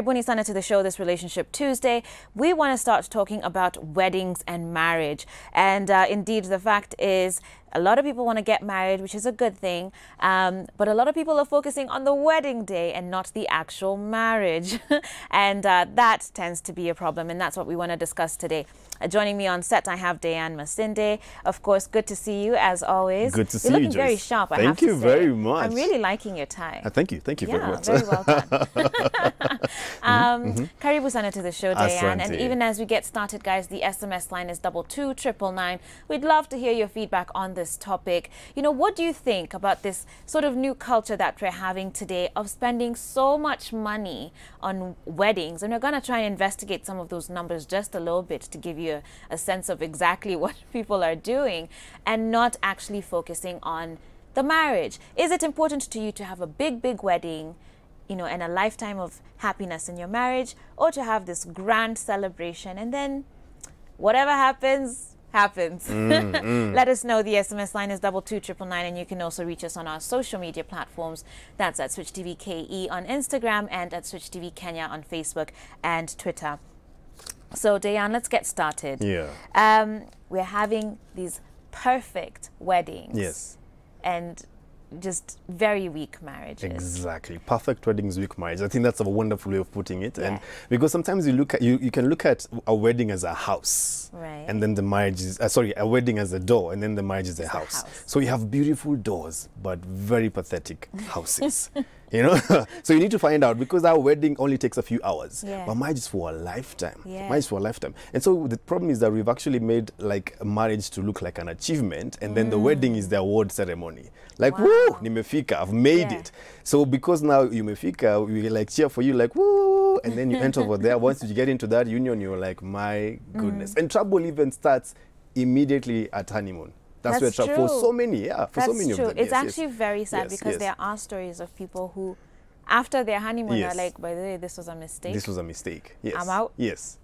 Boni Sana to the show this Relationship Tuesday. We want to start talking about weddings and marriage. And indeed, the fact is, a lot of people want to get married, which is a good thing. But a lot of people are focusing on the wedding day and not the actual marriage. And that tends to be a problem. And that's what we want to discuss today. Joining me on set, I have Diane Masinde. Of course, good to see you as always. Good to see you, You're looking very sharp, I have to say. Thank you very much. I'm really liking your tie. Thank you very much. Very well done. Karibu sana to the show, Diane. Asante. And even as we get started, guys, the SMS line is 22999. We'd love to hear your feedback on this topic. You know, what do you think about this sort of new culture that we're having today of spending so much money on weddings? And we're going to try and investigate some of those numbers just a little bit to give you a sense of exactly what people are doing and not actually focusing on the marriage. Is it important to you to have a big wedding, you know, and a lifetime of happiness in your marriage, or to have this grand celebration and then whatever happens, happens? Let us know. The SMS line is 22999, and you can also reach us on our social media platforms. That's at Switch TV KE on Instagram and at Switch TV Kenya on Facebook and Twitter. So, Diane, let's get started. Yeah. We're having these perfect weddings. Yes. And just very weak marriages. Exactly. Perfect weddings, weak marriage. I think that's a wonderful way of putting it. Yeah. And because sometimes you look at you can look at a wedding as a house. Right. And then the marriage is a wedding as a door, and then the marriage is a house. So you have beautiful doors but very pathetic houses. You know, so you need to find out, because our wedding only takes a few hours, but marriage is for a lifetime. Marriage is for a lifetime. And so the problem is that we've actually made like a marriage to look like an achievement, and then the wedding is the award ceremony. Like, woo, nimefika, I've made it. So because now you mefika, we like cheer for you, like, woo, and then you enter over there. Once you get into that union, you're like, my goodness. And trouble even starts immediately at honeymoon. That's where trouble, for so many, for so many of them. It's actually very sad, because there are stories of people who, after their honeymoon, are like, by the way, this was a mistake. This was a mistake. Yes. I'm out. Yes.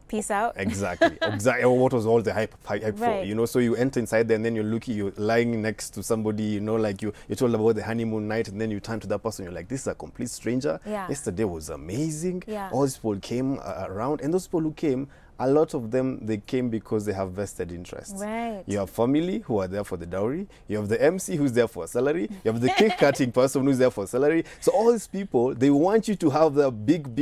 Peace out. Exactly. Exactly. What was all the hype for? You know, so you enter inside there, and then you're lying next to somebody, you know, like you're told about the honeymoon night, and then you turn to that person, you're like, this is a complete stranger. Yesterday was amazing. All these people came around, and those people who came, a lot of them, they came because they have vested interests. You have family who are there for the dowry. You have the MC who's there for a salary. You have the cake cutting person who's there for a salary. So all these people, they want you to have the big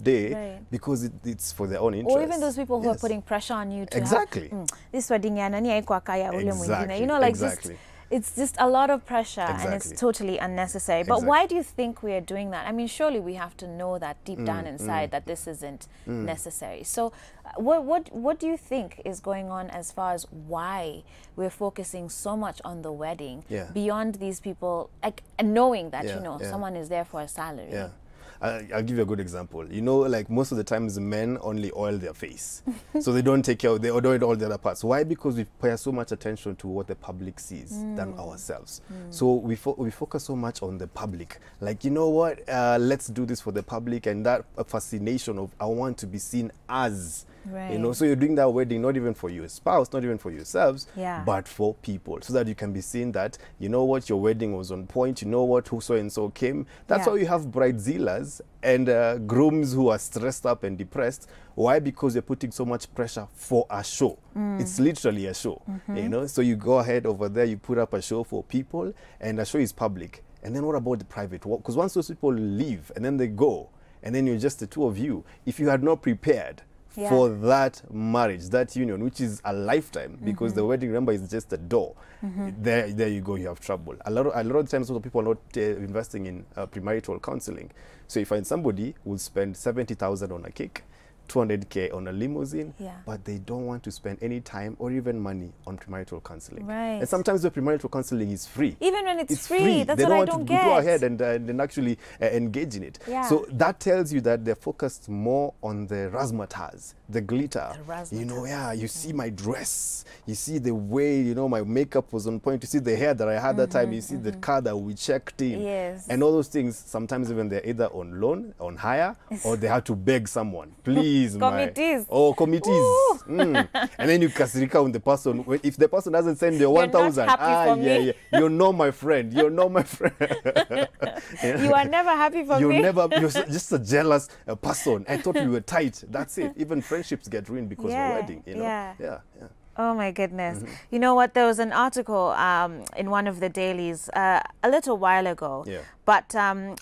day because it's for their own interest. Or even those people who are putting pressure on you to have, this wedding, you know, like it's just a lot of pressure, and it's totally unnecessary. But why do you think we are doing that? I mean, surely we have to know that deep down inside that this isn't necessary. So what do you think is going on as far as why we're focusing so much on the wedding beyond these people, like knowing that, you know, someone is there for a salary? I'll give you a good example. You know, like most of the times men only oil their face. So they don't take care of, they don't all the other parts. Why? Because we pay so much attention to what the public sees than ourselves. So we focus so much on the public. Like, you know what, let's do this for the public, and that fascination of I want to be seen as. You know, so you're doing that wedding not even for your spouse, not even for yourselves, but for people, so that you can be seen that, you know what, your wedding was on point, you know what, who so and so came. That's why you have bridezillas and grooms who are stressed up and depressed. Why? Because you're putting so much pressure for a show. It's literally a show, you know. So you go ahead over there, you put up a show for people, and the show is public. And then what about the private? Because once those people leave and then they go, and then you're just the two of you, if you had not prepared for that marriage, that union, which is a lifetime, because the wedding, remember, is just a door. There you go, you have trouble. A lot of times, people are not investing in premarital counseling. So you find somebody who will spend 70,000 on a cake, 200K on a limousine, but they don't want to spend any time or even money on premarital counseling. And sometimes the premarital counseling is free. Even when it's free, that's what I don't get. They don't want to go ahead and actually engage in it. So that tells you that they're focused more on the razzmatazz, the glitter. You know, you see my dress, you see the way, you know, my makeup was on point, you see the hair that I had that time, you see the car that we checked in, and all those things. Sometimes even they're either on loan, on hire, or they have to beg someone, please Committees, Committees. Oh, committees. And then you kasirika on the person. If the person doesn't send the 1,000, yeah, you're not my friend. You're not my friend. You are never happy for me. You're just a jealous person. I thought we were tight. That's it. Even friendships get ruined because of a wedding, you know? Yeah. Oh my goodness. You know what, there was an article in one of the dailies a little while ago, but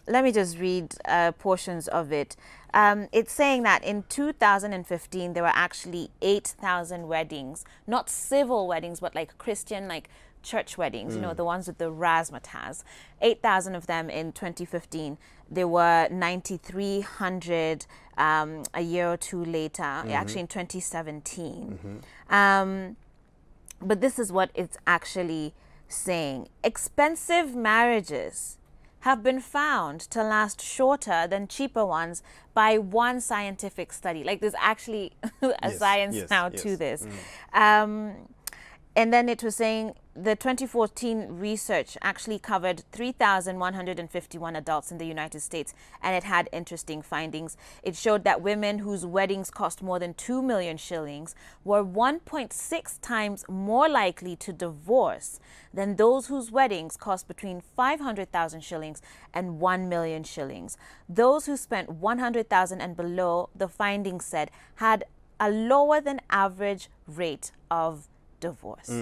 let me just read portions of it. It's saying that in 2015 there were actually 8,000 weddings, not civil weddings, but like Christian, like church weddings, you know, the ones with the razzmatazz. 8,000 of them in 2015. There were 9,300 a year or two later, actually in 2017. But this is what it's actually saying. Expensive marriages have been found to last shorter than cheaper ones by one scientific study. Like there's actually a science now to this. And then it was saying the 2014 research actually covered 3,151 adults in the United States, and it had interesting findings. It showed that women whose weddings cost more than 2 million shillings were 1.6 times more likely to divorce than those whose weddings cost between 500,000 shillings and 1 million shillings. Those who spent 100,000 and below, the findings said, had a lower than average rate of divorce.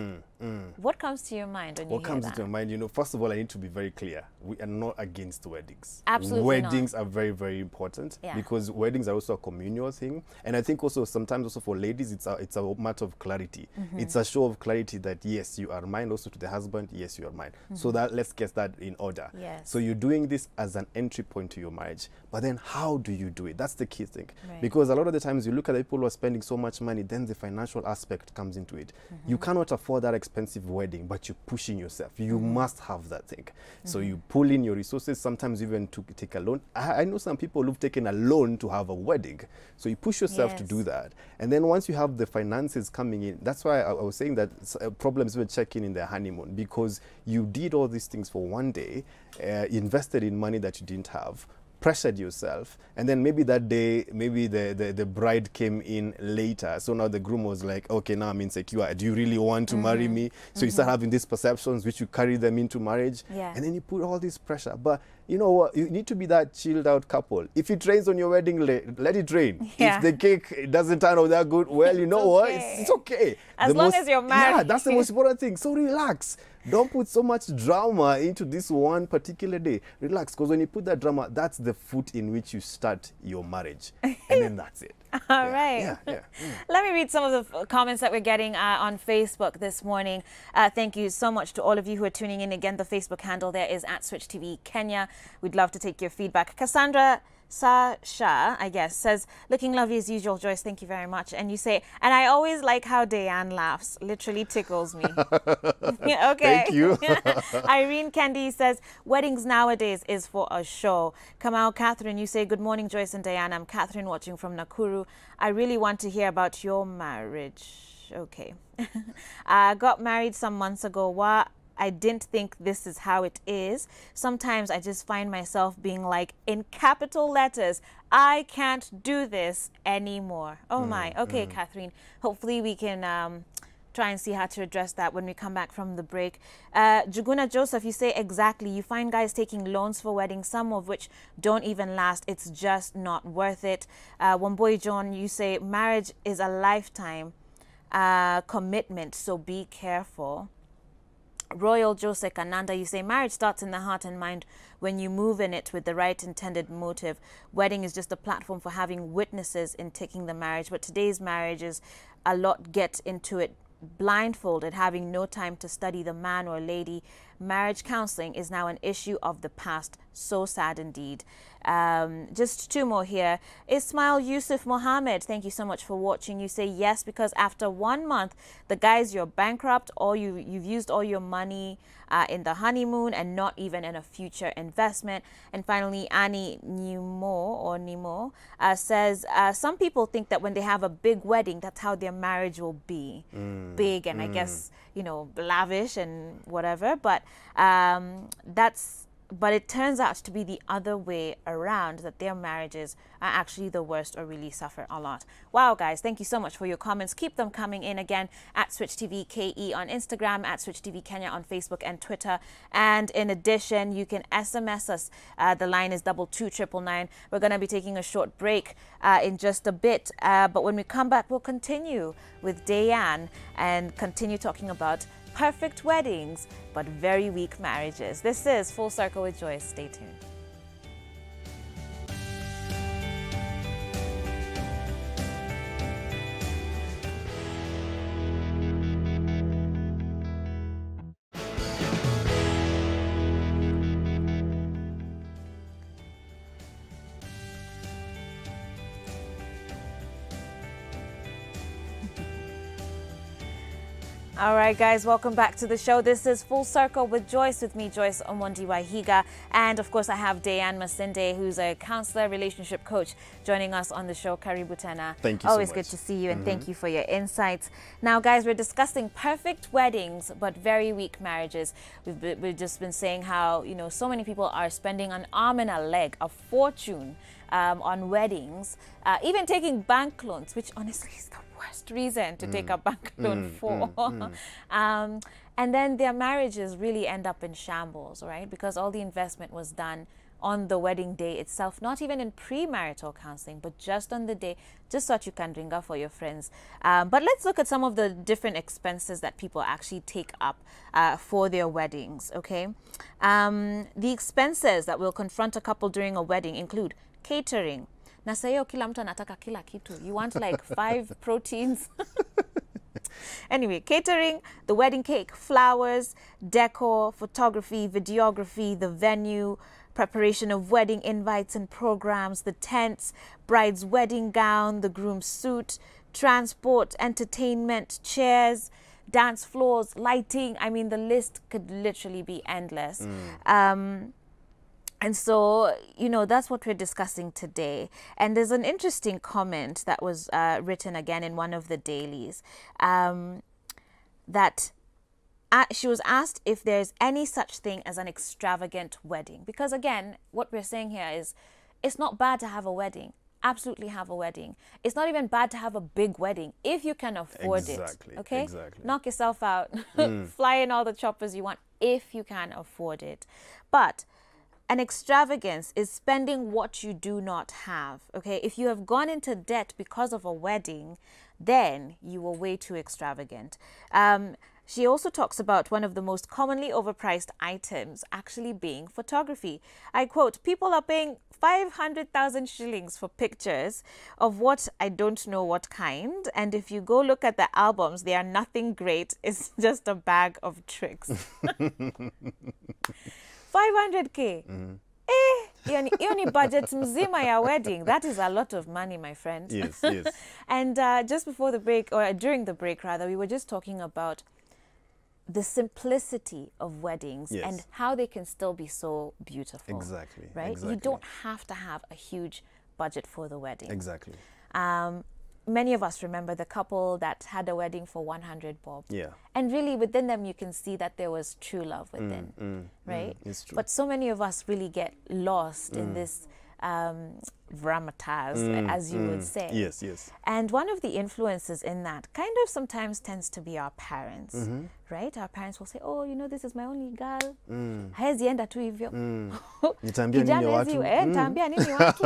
What comes to your mind when you hear that? What comes to your mind? You know, first of all, I need to be very clear. We are not against weddings. Absolutely Weddings are very, very important because weddings are also a communal thing. And I think also sometimes also for ladies, it's a matter of clarity. It's a show of clarity that yes, you are mine, also to the husband, yes, you are mine. So that let's get that in order. So you're doing this as an entry point to your marriage. But then how do you do it? That's the key thing. Because a lot of the times you look at the people who are spending so much money, then the financial aspect comes into it. You cannot afford that expensive wedding, but you're pushing yourself. You must have that thing. So you pull in your resources, sometimes even to take a loan. I know some people who've taken a loan to have a wedding. So you push yourself to do that. And then once you have the finances coming in, that's why I was saying that problems with checking in their honeymoon, because you did all these things for one day, invested in money that you didn't have, pressured yourself, and then maybe that day, maybe the bride came in later, so now the groom was like, okay, now I'm insecure, do you really want to marry me? So you start having these perceptions which you carry them into marriage, and then you put all this pressure. But you know what, you need to be that chilled out couple. If it rains on your wedding, let it rain. If the cake doesn't turn out that good, well, you know what, it's okay. As long as you're married. Yeah, that's the most important thing. So relax. Don't put so much drama into this one particular day. Relax, because when you put that drama, that's the foot in which you start your marriage. And then that's it. All right. Let me read some of the comments that we're getting on Facebook this morning. Thank you so much to all of you who are tuning in. Again, the Facebook handle there is @SwitchTV Kenya. We'd love to take your feedback. Cassandra Sasha, I guess, says, looking lovely as usual, Joyce, thank you very much. And you say, and I always like how Diane laughs. Literally tickles me. Okay. Thank you. Irene Candy says, weddings nowadays is for a show. Kamau Catherine, you say, good morning, Joyce and Diane. I'm Catherine watching from Nakuru. I really want to hear about your marriage. Okay. Got married some months ago. I didn't think this is how it is. Sometimes I just find myself being like, in capital letters, I can't do this anymore. Oh my. Okay, Catherine. Hopefully we can try and see how to address that when we come back from the break. Juguna Joseph, you say, exactly. You find guys taking loans for weddings, some of which don't even last. It's just not worth it. Wamboy John, you say, marriage is a lifetime commitment, so be careful. Royal Joseph Ananda, you say, marriage starts in the heart and mind when you move in it with the right intended motive. Wedding is just a platform for having witnesses in taking the marriage. But today's marriages, a lot get into it blindfolded, having no time to study the man or lady. Marriage counseling is now an issue of the past. So sad indeed. Just two more here. Ismail Yusuf Mohammed, thank you so much for watching. You say yes, because after 1 month, the guys, you're bankrupt, or you've used all your money in the honeymoon and not even in a future investment. And finally, Annie Nemo says, some people think that when they have a big wedding, that's how their marriage will be. Big and I guess, you know, lavish and whatever. But that's but it turns out to be the other way around, that their marriages are actually the worst or really suffer a lot. Wow, guys, thank you so much for your comments. Keep them coming in. Again, at Switch TV KE on Instagram, at Switch TV Kenya on Facebook and Twitter. And in addition, you can SMS us. The line is 22999. We're going to be taking a short break in just a bit. But when we come back, we'll continue with Dayan and continue talking about perfect weddings, but very weak marriages. This is Full Circle with Joyce. Stay tuned. All right, guys, welcome back to the show. This is Full Circle with Joyce, with me, Joyce Omondi Wahiga. And of course, I have Dayan Masinde, who's a counselor, relationship coach, joining us on the show. Karibu tena. Thank you Always so much. good to see you, and thank you for your insights. Now, guys, we're discussing perfect weddings, but very weak marriages. We've just been saying how, you know, so many people are spending an arm and a leg, a fortune on weddings, even taking bank loans, which honestly is the worst reason to take a bank loan for. And then their marriages really end up in shambles, right? Because all the investment was done on the wedding day itself, not even in premarital counseling, but just on the day, just so that you can ringa for your friends. But let's look at some of the different expenses that people actually take up for their weddings, okay? The expenses that will confront a couple during a wedding include catering. Na sayo kila mtu anataka kila kitu. You want like 5 proteins. Anyway, catering, the wedding cake, flowers, decor, photography, videography, the venue, preparation of wedding invites and programs, the tents, bride's wedding gown, the groom's suit, transport, entertainment, chairs, dance floors, lighting. I mean, the list could literally be endless. And so, you know, that's what we're discussing today. And there's an interesting comment that was written again in one of the dailies, that she was asked if there's any such thing as an extravagant wedding. Because again, what we're saying here is, it's not bad to have a wedding. Absolutely have a wedding. It's not even bad to have a big wedding if you can afford it. Okay? Exactly. Knock yourself out. Fly in all the choppers you want if you can afford it. But an extravagance is spending what you do not have, okay? If you have gone into debt because of a wedding, then you were way too extravagant. She also talks about one of the most commonly overpriced items actually being photography. I quote, people are paying 500,000 shillings for pictures of what I don't know what kind. And if you go look at the albums, they are nothing great. It's just a bag of tricks. 500K. Hiyo ni budget mzima ya wedding. That is a lot of money, my friend. Yes, yes. And just before the break, or during the break rather, we were just talking about the simplicity of weddings and how they can still be so beautiful. Exactly. Right? Exactly. You don't have to have a huge budget for the wedding. Exactly. Many of us remember the couple that had a wedding for 100 bob. Yeah. And really within them, you can see that there was true love within, right? It's true. But so many of us really get lost in this gravitas, as you would say. Yes, yes. And one of the influences in that kind of sometimes tends to be our parents, right? Our parents will say, oh, you know, this is my only girl. Haezi enda tu hivyo. Nitaambia nini watu? Nitaambia nini watu?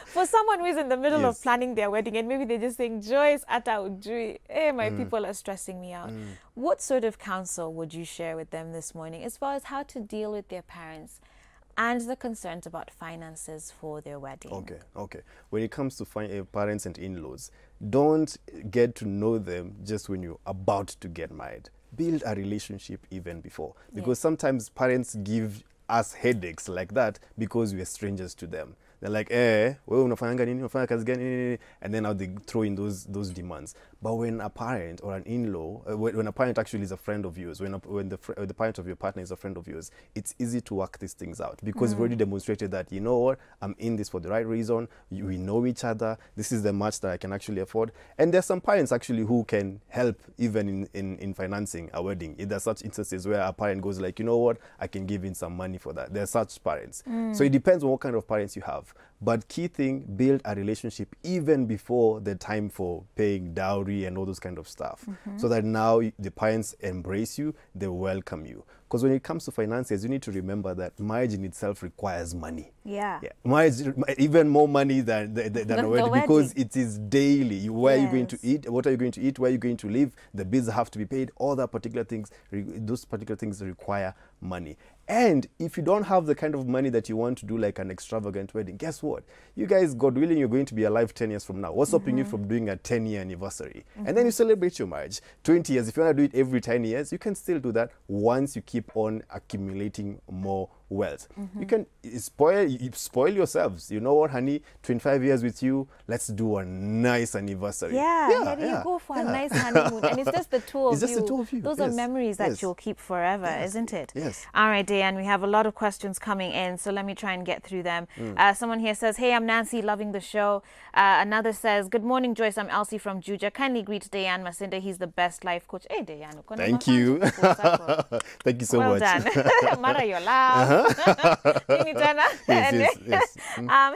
For someone who is in the middle of planning their wedding and maybe they're just saying, Joyce, ata ujui, my people are stressing me out. What sort of counsel would you share with them this morning as far as how to deal with their parents and the concerns about finances for their wedding? Okay. When it comes to parents and in-laws, don't get to know them just when you're about to get married. Build a relationship even before. Because sometimes parents give us headaches like that because we're strangers to them. They're like, wewe unafanya nini? Unafanya kazi gani? And then now they throw in those demands. But when a parent or an in-law, when a parent actually is a friend of yours, when the parent of your partner is a friend of yours, it's easy to work these things out because you've already demonstrated that, you know what, I'm in this for the right reason. We know each other. This is the much that I can actually afford. And there's some parents actually who can help even in financing a wedding. There's such instances where a parent goes like, you know what, I can give in some money for that. There's such parents. So it depends on what kind of parents you have. But key thing, build a relationship even before the time for paying dowry and all those kind of stuff. So that now the parents embrace you, they welcome you. Because when it comes to finances, you need to remember that marriage in itself requires money. Yeah. Marriage, even more money than a wedding, because it is daily. Where are you going to eat? What are you going to eat? Where are you going to live? The bills have to be paid. All that particular things, those particular things require money. And if you don't have the kind of money that you want to do like an extravagant wedding, guess what? You guys, God willing, you're going to be alive 10 years from now. What's stopping you from doing a 10-year anniversary? And then you celebrate your marriage. 20 years, if you want to do it every 10 years, you can still do that once you keep on accumulating more wealth. You can spoil yourselves. You know what, honey? 25 years with you, let's do a nice anniversary. Yeah, you go for a nice honeymoon. And it's just the two of you. Those are memories that you'll keep forever, isn't it? Yes. All right, Dayan, we have a lot of questions coming in, so let me try and get through them. Someone here says, hey, I'm Nancy, loving the show. Another says, good morning, Joyce. I'm Elsie from Juja. Kindly greet Dayan Masinde. He's the best life coach. Hey, Dayan. Thank you. Thank you so much. Well done. Mara, your love. Yes.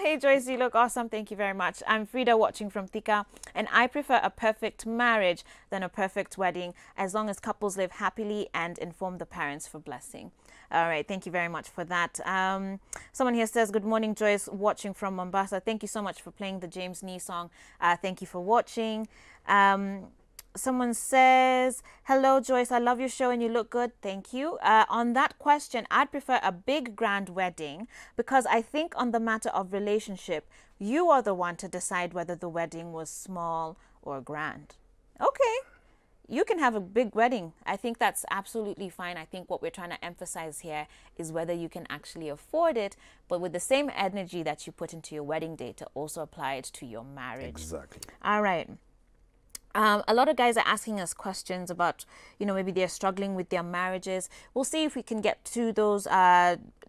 Hey Joyce, you look awesome. Thank you very much. I'm Frida, watching from Thika, and I prefer a perfect marriage than a perfect wedding, as long as couples live happily and inform the parents for blessing. All right, thank you very much for that. Someone here says, good morning, Joyce, watching from Mombasa. Thank you so much for playing the James Nee song. Thank you for watching. Someone says, hello, Joyce, I love your show and you look good. Thank you. On that question, I'd prefer a big grand wedding because I think on the matter of relationship, you are the one to decide whether the wedding was small or grand. Okay. You can have a big wedding. I think that's absolutely fine. I think what we're trying to emphasize here is whether you can actually afford it, but with the same energy that you put into your wedding day to also apply it to your marriage. Exactly. All right. A lot of guys are asking us questions about, maybe they're struggling with their marriages. We'll see if we can get to those,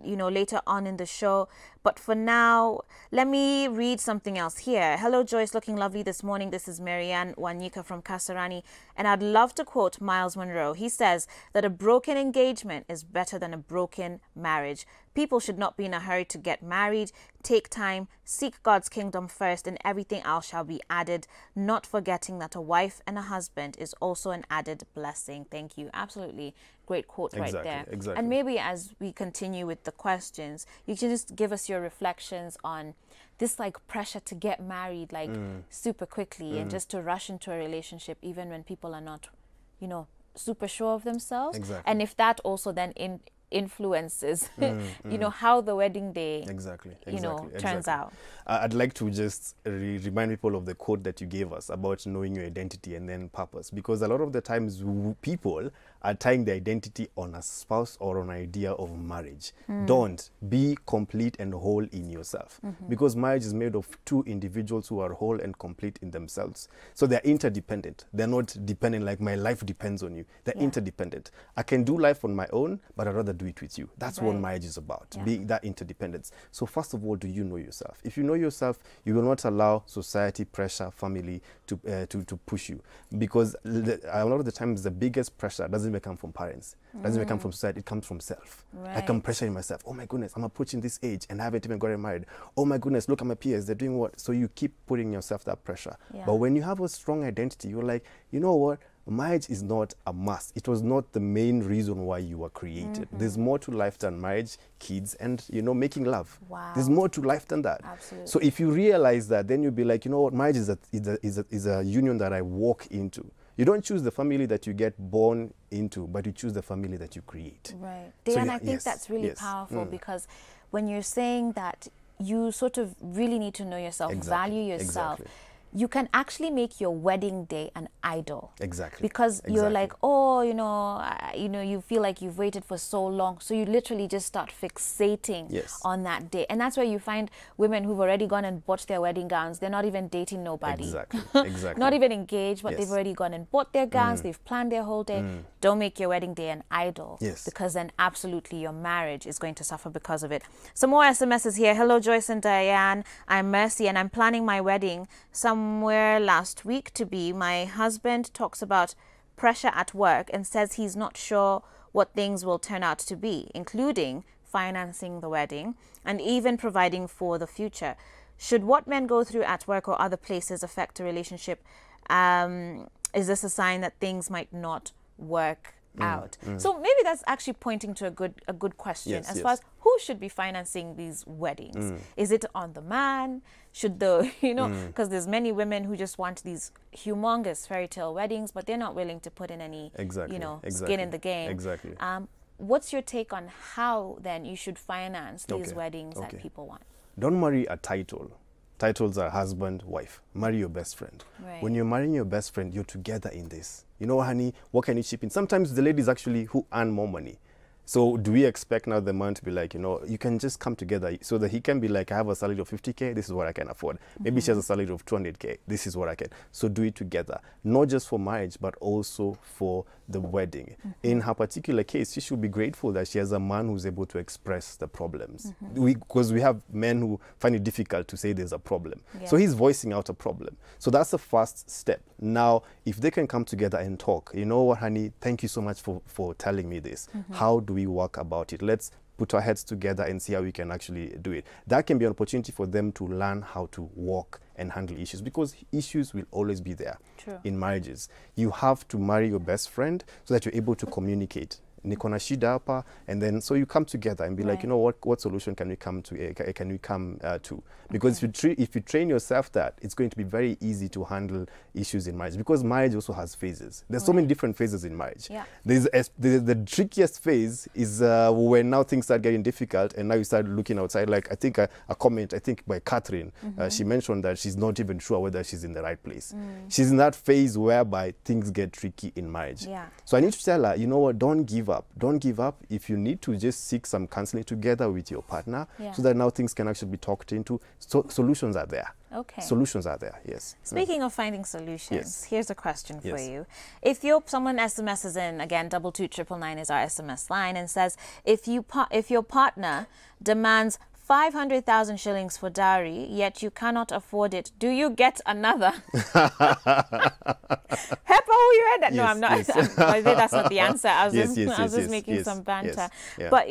later on in the show. But for now, let me read something else here. Hello, Joyce, looking lovely this morning. This is Marianne Wanyika from Kasarani. And I'd love to quote Miles Monroe. He says that a broken engagement is better than a broken marriage. People should not be in a hurry to get married. Take time, seek God's kingdom first, and everything else shall be added, not forgetting that a wife and a husband is also an added blessing. Thank you. Absolutely. Great quote right there. Exactly. And maybe as we continue with the questions, you can just give us your reflections on this pressure to get married super quickly and just to rush into a relationship even when people are not, super sure of themselves. Exactly. And if that also then influences, how the wedding day, turns out. I'd like to just remind people of the quote that you gave us about knowing your identity and then purpose, because a lot of the times people are tying their identity on a spouse or on an idea of marriage. Don't be complete and whole in yourself, because marriage is made of two individuals who are whole and complete in themselves. So they're interdependent. They're not dependent like my life depends on you. They're interdependent. I can do life on my own, but I'd rather do it with you. That's what marriage is about, being that interdependence. So first of all, do you know yourself? If you know yourself, you will not allow society, pressure, family to push you, because a lot of the times the biggest pressure doesn't come from parents, doesn't come from society, it comes from self. I can pressure myself. Oh my goodness, I'm approaching this age and I haven't even gotten married. Oh my goodness, look at my peers, they're doing what? So you keep putting yourself that pressure. But when you have a strong identity, you're like, you know what? Marriage is not a must. It was not the main reason why you were created. There's more to life than marriage, kids, and making love. Wow. There's more to life than that. Absolutely. So if you realize that, then you'll be like, you know what, marriage is a union that I walk into. You don't choose the family that you get born into, but you choose the family that you create. Right. Dayan, I think that's really powerful, because when you're saying that you sort of really need to know yourself, value yourself, you can actually make your wedding day an idol. Exactly. Because you're like, oh, you feel like you've waited for so long. So you literally just start fixating on that day. And that's where you find women who've already gone and bought their wedding gowns. They're not even dating nobody. Exactly. Exactly. Not even engaged, but they've already gone and bought their gowns. They've planned their whole day. Don't make your wedding day an idol. Yes. Because then absolutely your marriage is going to suffer because of it. Some more SMSs here. Hello, Joyce and Diane. I'm Mercy and I'm planning my wedding somewhere last week to be. My husband talks about pressure at work and says he's not sure what things will turn out to be, including financing the wedding and even providing for the future. Should what men go through at work or other places affect a relationship? Is this a sign that things might not work out? So maybe that's actually pointing to a good question as far as who should be financing these weddings. Is it on the man? Should the, because there's many women who just want these humongous fairy tale weddings, but they're not willing to put in any, skin in the game. Exactly. What's your take on how then you should finance these weddings that people want? Don't marry a title. Titles are husband, wife. Marry your best friend. Right. When you're marrying your best friend, you're together in this. You know, honey, what can you chip in? Sometimes the ladies actually who earn more money. So do we expect now the man to be like, you can just come together so that he can be like, I have a salary of 50K, this is what I can afford. Maybe she has a salary of 200K, this is what I can. So do it together, not just for marriage, but also for the wedding. In her particular case, she should be grateful that she has a man who's able to express the problems. Because we have men who find it difficult to say there's a problem. So he's voicing out a problem. So that's the first step. Now, if they can come together and talk, you know what, honey, thank you so much for telling me this. How do we work about it? Let's put our heads together and see how we can actually do it. That can be an opportunity for them to learn how to walk and handle issues, because issues will always be there in marriages. You have to marry your best friend so that you're able to communicate. Niko na shida hapa, and then so you come together and be like, you know what solution can we come to? To? Because if you train yourself that, it's going to be very easy to handle issues in marriage, because marriage also has phases. There's so many different phases in marriage. There's the trickiest phase is when now things start getting difficult, and now you start looking outside. Like I think a comment by Catherine, she mentioned that she's not even sure whether she's in the right place. She's in that phase whereby things get tricky in marriage. So I need to tell her, you know what, don't give up. Don't give up. If you need to, just seek some counseling together with your partner so that now things can actually be talked into. So solutions are there. Okay. Solutions are there, yes. Speaking of finding solutions, here's a question for you. If someone SMSs in, again, 22999 is our SMS line, and says, if your partner demands 500,000 shillings for dowry, yet you cannot afford it, do you get another? Pepper, who you read that? No, I'm not. That's not the answer. I was just making some banter. But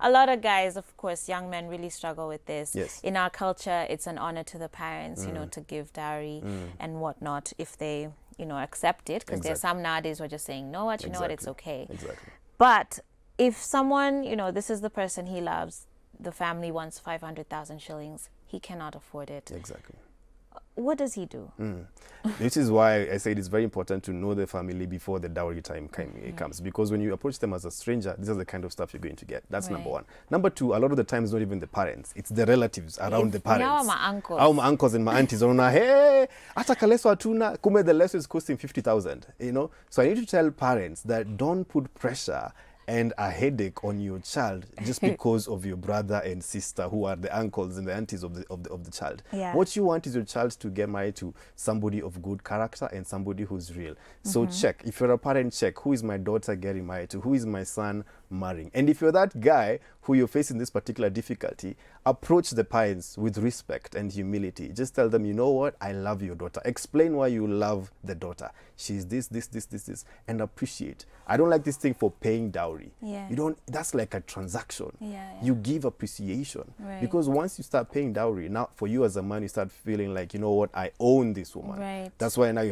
a lot of guys, of course, young men really struggle with this. In our culture, it's an honor to the parents, to give dowry and whatnot if they, accept it. Because there's some nowadays who are just saying, know what, it's okay. But if someone, this is the person he loves, the family wants 500,000 shillings, he cannot afford it. What does he do? This is why I say it's very important to know the family before the dowry time comes, because when you approach them as a stranger, this is the kind of stuff you're going to get. That's number one. Number two, a lot of the times not even the parents, it's the relatives around the parents. My uncles and my aunties are hey, ata kaleso atuna, kume the lesson is costing 50,000, So I need to tell parents that don't put pressure and a headache on your child just because of your brother and sister who are the uncles and the aunties of the child. What you want is your child to get married to somebody of good character and somebody who's real. So check. If you're a parent, check. Who is my daughter getting married to? Who is my son marrying? And if you're that guy who you're facing this particular difficulty, approach the parents with respect and humility. Just tell them, you know what? I love your daughter. Explain why you love the daughter. She's this, and appreciate. I don't like this thing for paying dowry. You don't, that's like a transaction. You give appreciation. Because once you start paying dowry, now for you as a man, you start feeling like, you know what, I own this woman. That's why now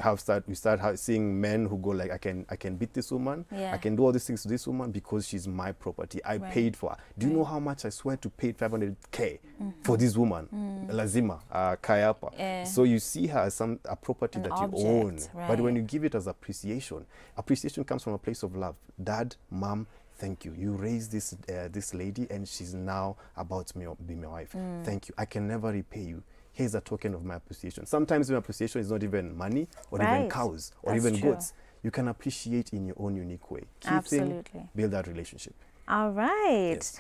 we start seeing men who go like, I can beat this woman. I can do all these things to this woman because she's my property. I paid for her. Do you know how much I swear to pay 500K for this woman? Lazima, Kayapa. So you see her as a property that you own. But when you give it as appreciation comes from a place of love. Dad, mom, thank you. You raised this lady and she's now about to be my wife. Thank you. I can never repay you. here's a token of my appreciation. Sometimes my appreciation is not even money or Right. even cows or That's even true. goods. You can appreciate in your own unique way. Key Absolutely. thing, build that relationship. All right. Yes.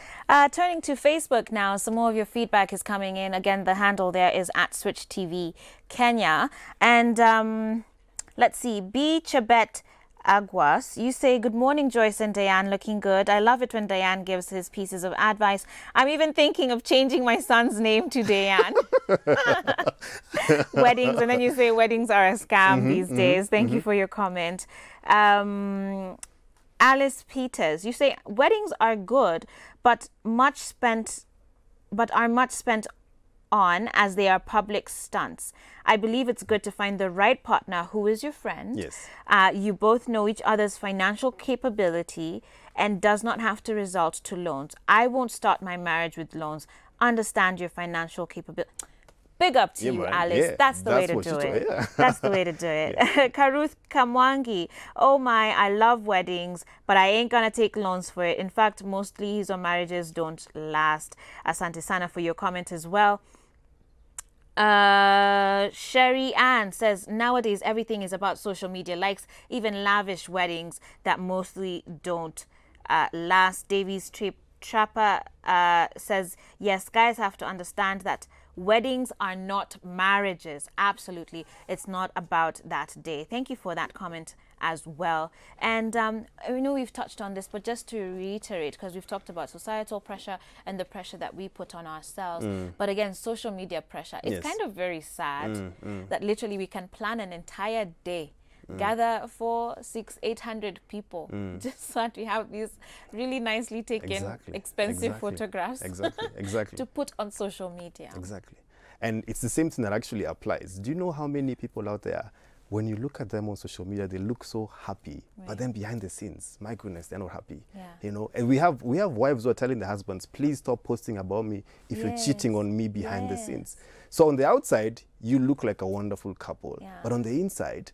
Turning to Facebook now, some more of your feedback is coming in. Again, the handle there is @SwitchTV Kenya. And let's see, B. Chabet Aguas, you say, good morning, Joyce and Diane, looking good. I love it when Diane gives his pieces of advice. I'm even thinking of changing my son's name to Diane. Weddings, and then you say weddings are a scam these days. Thank you for your comment. Alice Peters, you say weddings are good, but are much spent on as they are public stunts. I believe it's good to find the right partner who is your friend. Yes. You both know each other's financial capability and does not have to result to loans. I won't start my marriage with loans. Understand your financial capability. Big up to you, man. Alice. Yeah, That's the way to what do you it. yeah. That's the way to do it. Karuth Kamwangi. Oh my, I love weddings, but I ain't gonna take loans for it. In fact, mostly his or marriages don't last. Asante Sana for your comment as well. Sherry Ann says, nowadays everything is about social media likes, even lavish weddings that mostly don't last. Davies Trapper says, yes, guys have to understand that weddings are not marriages. Absolutely. It's not about that day. Thank you for that comment as well. And I know we've touched on this, but just to reiterate, because we've talked about societal pressure and the pressure that we put on ourselves. But again, social media pressure. It's kind of very sad that literally we can plan an entire day, gather 400, 600, 800 people just so that we have these really nicely taken expensive photographs to put on social media. Exactly. And it's the same thing that actually applies. Do you know how many people out there, when you look at them on social media, they look so happy, but then behind the scenes, my goodness, they're not happy. You know, and we have wives who are telling their husbands, please stop posting about me if you're cheating on me behind the scenes. So on the outside, you look like a wonderful couple, but on the inside,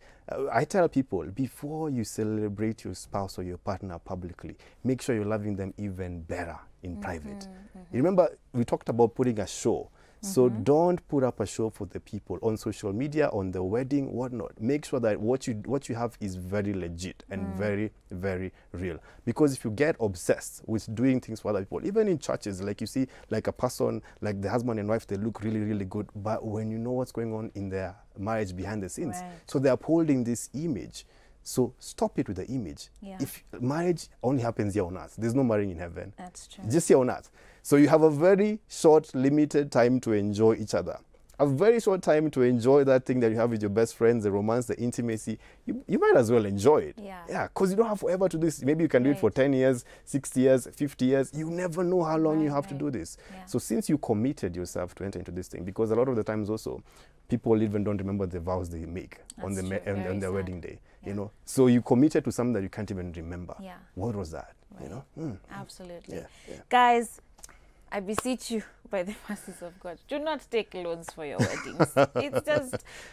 I tell people, before you celebrate your spouse or your partner publicly, make sure you're loving them even better in private. You remember we talked about putting a show. So don't put up a show for the people on social media, on the wedding, whatnot. Make sure that what you have is very legit and very, very real. Because if you get obsessed with doing things for other people, even in churches, like you see, like a person, like the husband and wife, they look really, really good. But when you know what's going on in their marriage behind the scenes, so they're upholding this image. So stop it with the image. If marriage only happens here on earth, there's no marrying in heaven. That's true. Just here on earth. So you have a very short, limited time to enjoy each other. A very short time to enjoy that thing that you have with your best friends, the romance, the intimacy. You might as well enjoy it. Yeah, because you don't have forever to do this. Maybe you can do it for 10 years, 60 years, 50 years. You never know how long you have to do this. So since you committed yourself to enter into this thing, because a lot of the times also, people even don't remember the vows they make on their wedding day. You know, so you committed to something that you can't even remember. What was that? You know? Absolutely. Guys, I beseech you by the mercies of God, do not take loans for your weddings.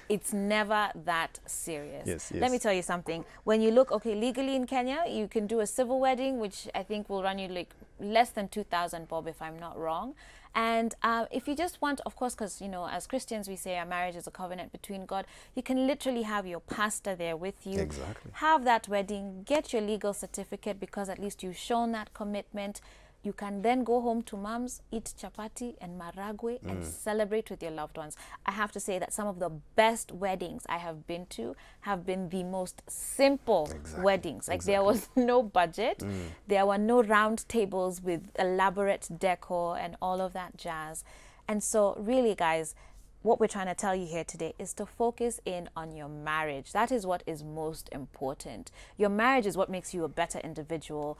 It's never that serious. Let me tell you something. When you look, legally in Kenya, you can do a civil wedding, which I think will run you like less than 2,000 bob, if I'm not wrong. And if you just want, of course, because, you know, as Christians, we say our marriage is a covenant between God. You can literally have your pastor there with you. Have that wedding, get your legal certificate, because at least you've shown that commitment. You can then go home to mom's, eat chapati and maragwe and celebrate with your loved ones. I have to say that some of the best weddings I have been to have been the most simple weddings. Like there was no budget. There were no round tables with elaborate decor and all of that jazz. And so really, guys, what we're trying to tell you here today is to focus in on your marriage. That is what is most important. Your marriage is what makes you a better individual,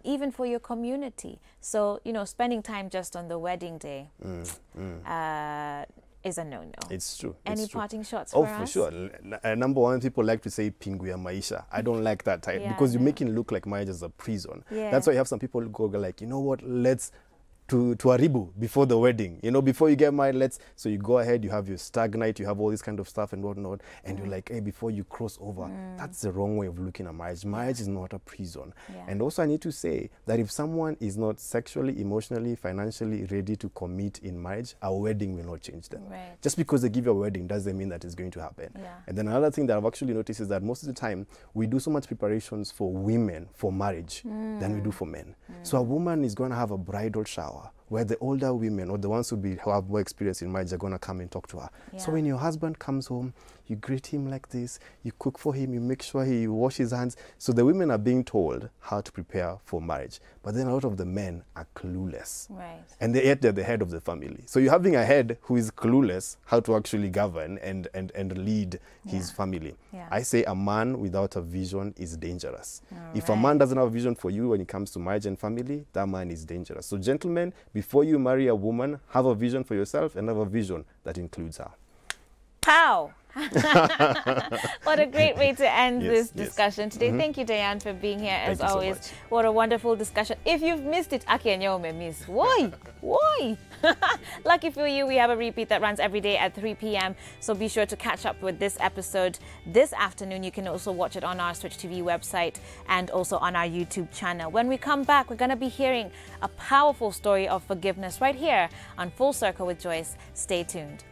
even for your community. So, you know, spending time just on the wedding day is a no-no. It's true. Any parting shots for us? Oh, for sure. Number one, people like to say pingu ya maisha. I don't like that type because you're making it look like marriage is a prison. That's why you have some people who go like, you know what, let's haribu before the wedding. You know, before you get married, so you go ahead, you have your stag night, you have all this kind of stuff and whatnot, and you're like, hey, before you cross over, that's the wrong way of looking at marriage. Marriage is not a prison. And also I need to say that if someone is not sexually, emotionally, financially ready to commit in marriage, a wedding will not change them. Just because they give you a wedding doesn't mean that it's going to happen. And then another thing that I've actually noticed is that most of the time we do so much preparations for women for marriage than we do for men. So a woman is going to have a bridal shower where the older women or the ones who have more experience in marriage are going to come and talk to her. So when your husband comes home, you greet him like this, you cook for him, you make sure he washes his hands. So the women are being told how to prepare for marriage. But then a lot of the men are clueless. And yet they're the head of the family. So you're having a head who is clueless how to actually govern and lead his family. I say a man without a vision is dangerous. If a man doesn't have a vision for you when it comes to marriage and family, that man is dangerous. So gentlemen, before you marry a woman, have a vision for yourself and have a vision that includes her. Pow! What a great way to end this discussion today. Thank you, Diane, for being here as always. So what a wonderful discussion. If you've missed it, Aki and Yome miss. Why? Lucky for you, we have a repeat that runs every day at 3 p.m. So be sure to catch up with this episode this afternoon. You can also watch it on our Switch TV website and also on our YouTube channel. When we come back, we're going to be hearing a powerful story of forgiveness right here on Full Circle with Joyce. Stay tuned.